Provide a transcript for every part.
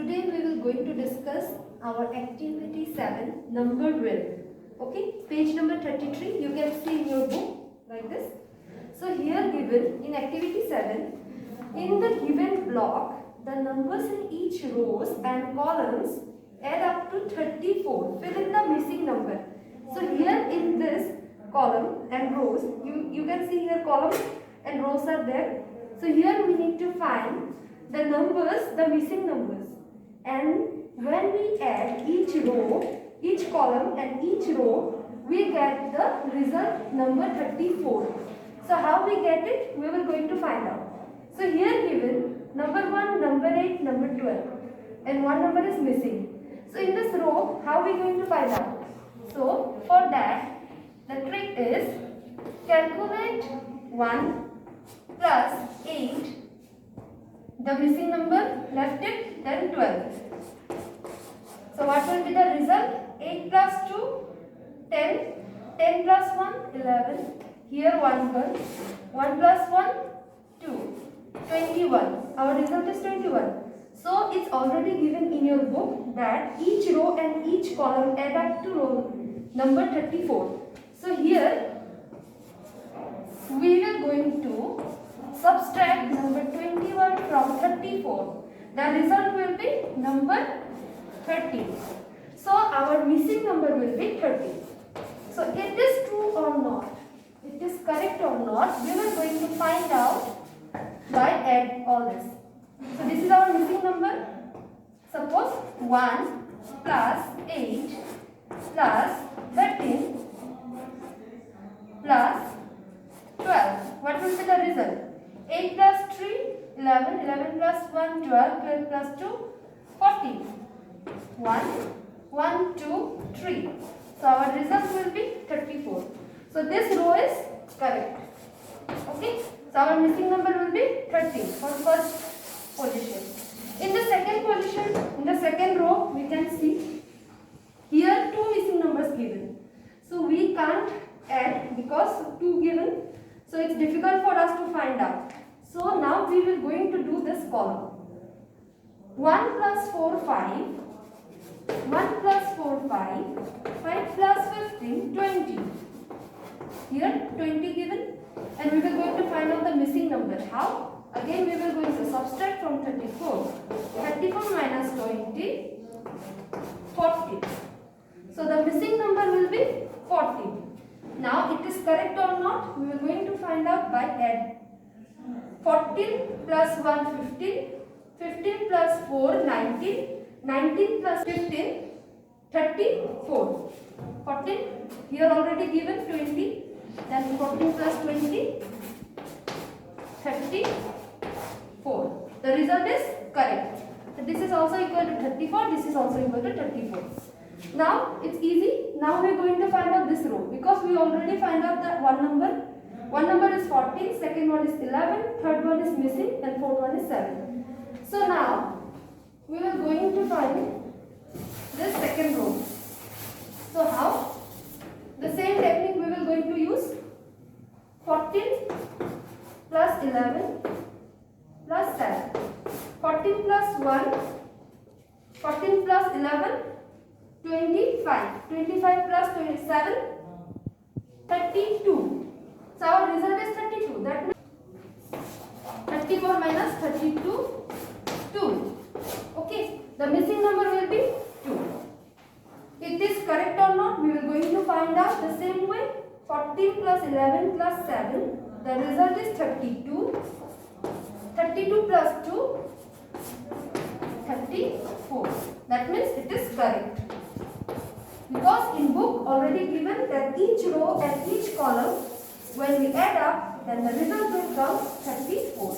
Today we will going to discuss our activity 7 number drill. Okay, page number 33 you can see in your book like this. So here given in activity 7, in the given block the numbers in each rows and columns add up to 34. Fill in the missing number. So here in this column and rows you can see here columns and rows are there. So here we need to find the numbers, the missing numbers, and when we add each row, each column and each row, we get the result number 34. So how we get it? We will going to find out. So here given number 1, number 8, number 12, and one number is missing. So in this row, how we going to find out? So for that, the trick is calculate 1 plus 8. The missing number left it, then 12. So what will be the result? 8 plus 2, 10. 10 plus 1, 11. Here 1 comes. 1 plus 1, 2. 21. Our result is 21. So it's already given in your book that each row and each column add up to row number 34. So here we are going to subtract number 21 from 34. The result will be number 30. So our missing number will be 30. So it is true or not, it is correct or not, we are going to find out by add all this. So this is our missing number. Suppose 1 plus 8 plus 13 plus 12. What will be the result? 8 plus 3, 11, 11 plus 1, 12, 12 plus 2, 14. 1, 1, 2, 3. So our result will be 34. So this row is correct. Okay. So our missing number will be 30 for first position. In the second position, in the second row, we can see here 2 missing numbers given. So we can't add because 2 given. So it's difficult for us to find out. So now we will going to do this column. 1 plus 4, 5. 1 plus 4, 5. 5 plus 15, 20. Here 20 given. And we will going to find out the missing number. How? Again we will going to subtract from 34. 34 minus 20, 40. So the missing number will be 40. Now it is correct or not, we are going to find out by add. 14 plus 1, 15. 15 plus 4, 19. 19 plus 15, 34. 14, here already given 20. Then 14 plus 20, 34. The result is correct. So this is also equal to 34. This is also equal to 34. Now it's easy. Now we are going to find out this row because we already find out that one number. One number is 14, second one is 11, third one is missing, and fourth one is 7. So now we are going to find this second row. So how? The same technique we will going to use. 14 plus 11 plus 7. 14 plus 1, 14 plus 11, 25. 25 plus 27, 32. So our result is 32. That means 34 minus 32, 2. Okay. The missing number will be 2. It is correct or not, we are going to find out the same way. 14 plus 11 plus 7. The result is 32. 32 plus 2, 34. That means it is correct. Because in book already given that each row and each column, when we add up, then the result will come 34.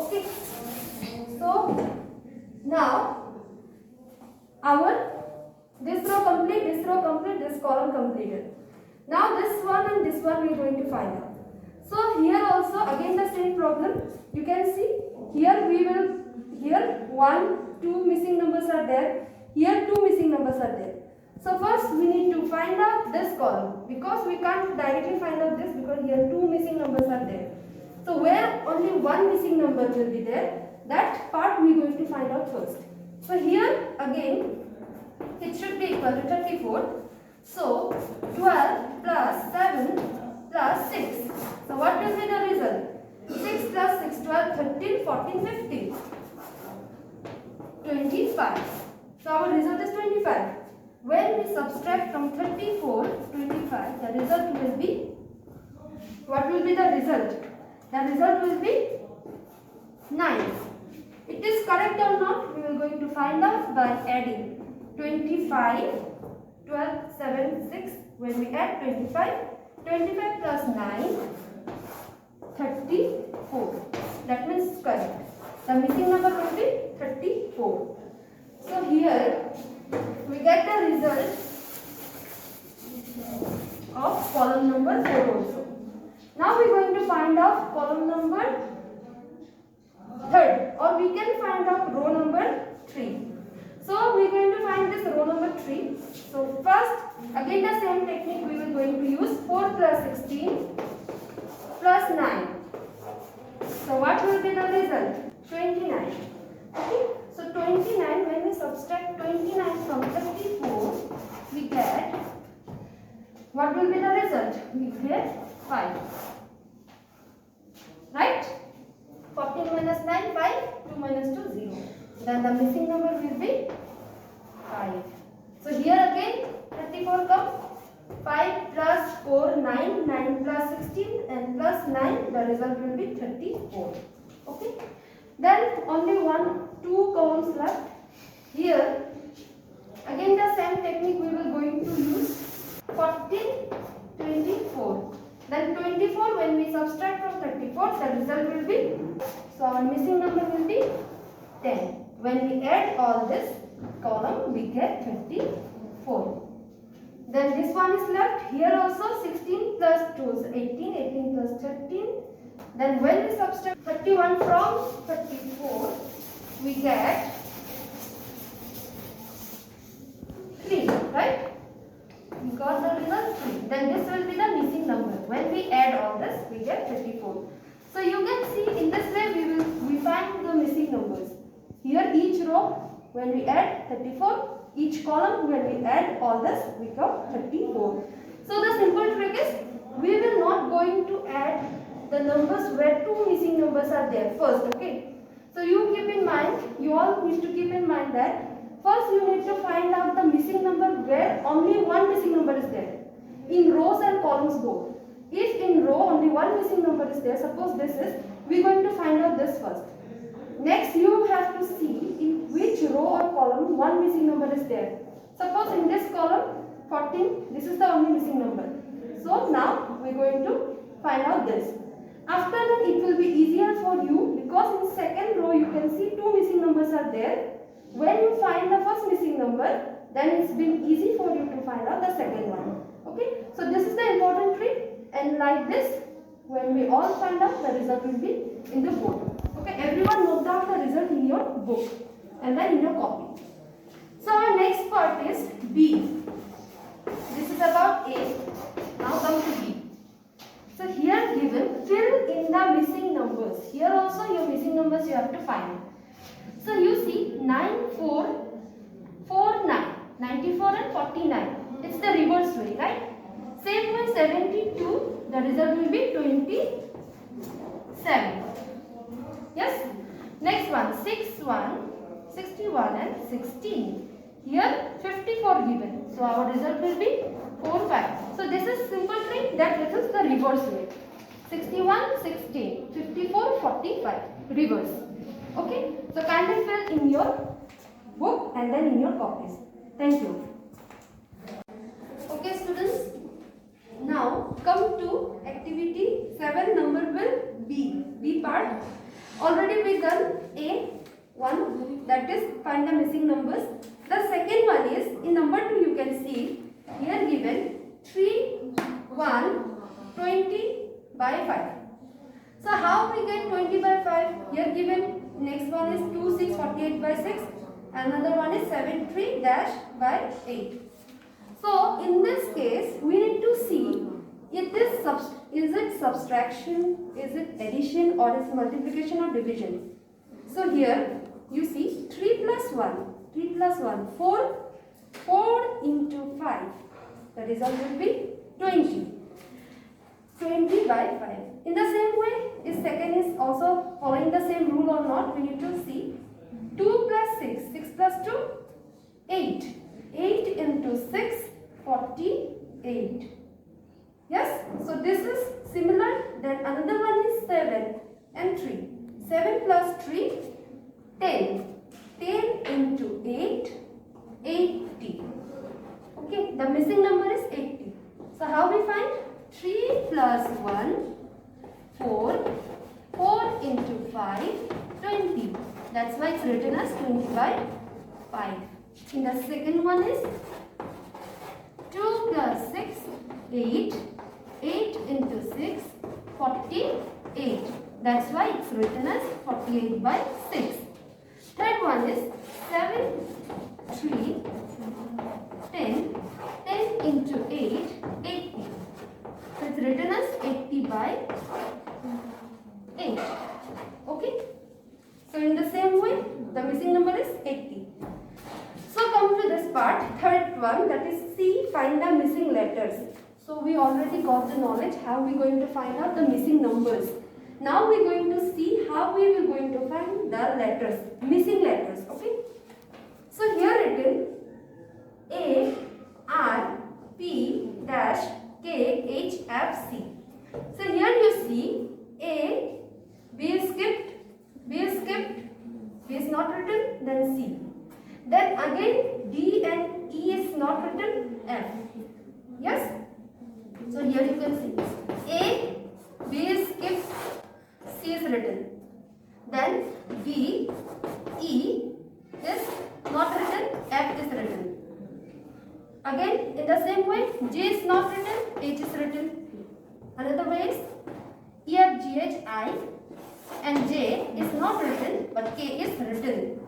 Okay. So now this row complete, this column completed. Now this one and this one we are going to find out. So here also again the same problem. You can see here 1, 2 missing numbers are there. Here 2 missing numbers are there. So first we need to find out this column because we can't directly find out this because here 2 missing numbers are there. So where only one missing number will be there, that part we are going to find out first. So here again it should be equal to 34. So 12 plus 7 plus 6. So what will be the result? 6 plus 6, 12, 13, 14, 15. 25. So our result is 25. When we subtract from 34, 25, the result will be, what will be the result? The result will be 9. It is correct or not? We are going to find out by adding 25, 12, 7, 6. When we add 25, 25 plus 9, 34. That means correct. The missing number will be 34. So here we get the result of column number 4 also. Now we are going to find out column number 3rd, or we can find out row number 3. So we are going to find this row number 3. So first, again the same technique we will going to use. 4 plus 16 plus 9. So what will be the result? 29. Okay. So 29, when we subtract 29 from 34, we get, what will be the result? We get 5. Right? 14 minus 9, 5. 2 minus 2, 0. Then the missing number will be 5. So here again 34 comes. 5 plus 4, 9. 9 plus 16 and plus 9. The result will be 34. Okay. Then only 2 columns left. Here again the same technique we will going to use. 14, 24. Then 24, when we subtract from 34, the result will be, so our missing number will be 10. When we add all this column, we get 34. Then this one is left. Here also 16 plus 2 is 18, 18 plus 13. Then when we subtract 31 from 34, we get 3, right? We got the result 3. Then this will be the missing number. When we add all this, we get 34. So you can see in this way we find the missing numbers. Here each row, when we add 34, each column when we add all this, we got 34. So the simple trick is, we will not going to add the numbers where 2 missing numbers are there first. Okay. So you keep in mind, you all need to keep in mind that first you need to find out the missing number where only 1 missing number is there. In rows and columns both. If in row only 1 missing number is there, suppose this is, we are going to find out this first. Next you have to see in which row or column 1 missing number is there. Suppose in this column 14, this is the only missing number. So now we are going to find out this. After that it will be easier for you, because in second row you can see 2 missing numbers are there. When you find the first missing number, then it's been easy for you to find out the second one. Okay. So this is the important trick, and like this, when we all find out, the result will be in the board. Okay. Everyone note down the result in your book and then in your copy. So our next part is B. This is about A. Now come to B. So here given, fill in the missing numbers. Here also your missing numbers you have to find. So you see 9, 4, 4, 9, 94 and 49. It's the reverse way, right? Same way 72, the result will be 27. Yes? Next one, 6, 1, 61 and 16. Here 54 given. So our result will be 4, 5. So this is simple trick that this is the reverse way. 61, 16, 54, 45. Reverse. Okay. So kindly fill in your book and then in your copies. Thank you. Okay students. Now come to activity 7, number will B. B part. Already we done A1, that is find the missing numbers. The second one is in number 2 you can see here given 3, 1, 20 by 5. So how we get 20 by 5? Here given next one is 2, 6, 48 by 6. Another one is 7, 3 dash by 8. So in this case we need to see if this is it subtraction, is it addition, or is multiplication or division. So here you see 3 plus 1. 3 plus 1. 4. 4 into 5. The result will be 20. 20 by 5. In the same way, if second is also following the same rule or not, we need to see. 2 plus 6. 6 plus 2. 8. 8 into 6. 48. Yes. So this is similar. Then another one is 7 and 3. 7 plus 3. 10. 10 into 8. 80. Okay. The missing number is 80. So how we find? 3 plus 1, 4, 4 into 5, 20. That's why it's written as 20 by 5. In the second one is 2 plus 6, 8, 8 into 6, 48. That's why it's written as 48 by 6. Third one is 7, 3, 10, 10 into 8, 80. So it's written as 80 by 8. Okay. So in the same way, the missing number is 80. So come to this part, third one, that is C, find the missing letters. So we already got the knowledge how we are going to find out the missing numbers. Now we are going to see how we will going to find the letters, missing letters. Okay. So here written A, R, P, dash, K, H, F, C. So here you see A, B is skipped, B is skipped, B is not written, then C. Then again D and E is not written, F. Yes? So here you can see A, B is skipped, C is written. Then B, E is not written, F is written. Again, in the same way, J is not written, H is written. Another way is E, F, G, H, I and J is not written, but K is written.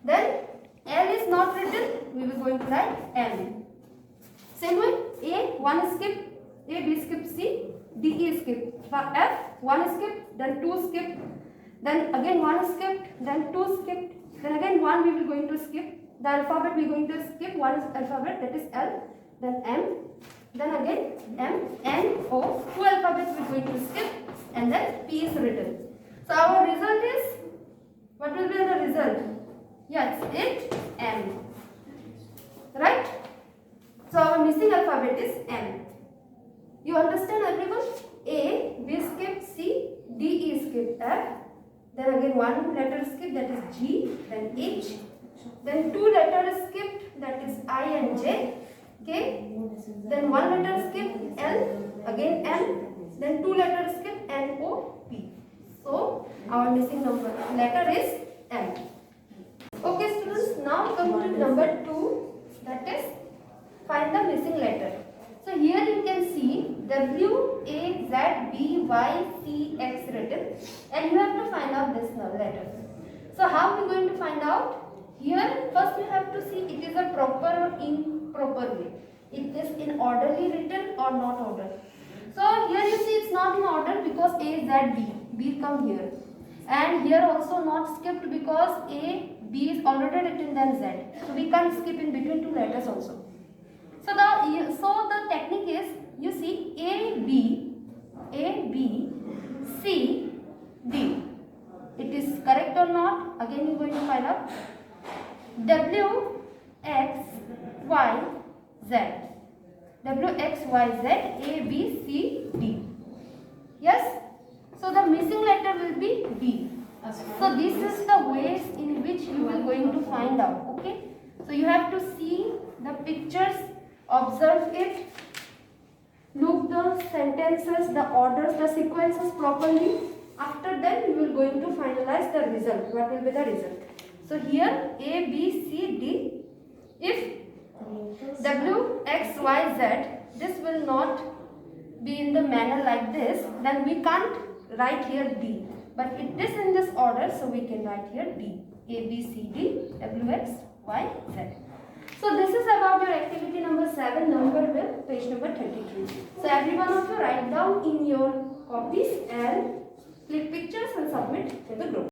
Then L is not written, we will going to write M. Same way, A, 1 is skipped, A, B skipped, C, D, E skipped. F, 1 is skipped, then 2 skipped, then again 1 is skipped, then 2 skipped, then again 1 we will going to skip. The alphabet we are going to skip. One is alphabet, that is L, then M, then again M, N, O. 2 alphabets we are going to skip, and then P is written. So our result is, what will be the result? Yes, it's M. Right? So our missing alphabet is M. You understand everyone? A, B skipped, C, D, E skipped, F. Then again 1 letter skipped, that is G, then H. Then 2 letters skipped, that is I and J, K. Then 1 letter skipped, L, again M. Then 2 letters skipped, N, O, P. So our missing letter is M. Okay students, now come to number 2, that is find the missing letter. So here you can see W, A, Z, B, Y, C, X written, and you have to find out this letter. So how are we going to find out? Here first we have to see it is a proper or improper way. It is in orderly written or not order. So here you see it's not in order because A, Z, B. B come here. And here also not skipped because A, B is already written than Z. So we can't skip in between 2 letters also. So the technique is, you see A, B, C, D. It is correct or not? Again you are going to find out. W, X, Y, Z. W, X, Y, Z, A, B, C, D. Yes? So the missing letter will be D. So this is the ways in which you will going to find out. Okay? So you have to see the pictures, observe it, look the sentences, the orders, the sequences properly. After that you will going to finalize the result. What will be the result? So here A, B, C, D. If W, X, Y, Z, this will not be in the manner like this, then we can't write here D. But it is in this order, so we can write here D. A, B, C, D, W, X, Y, Z. So this is about your activity number 7, number will page number 33. So every one of you write down in your copies and click pictures and submit in the group.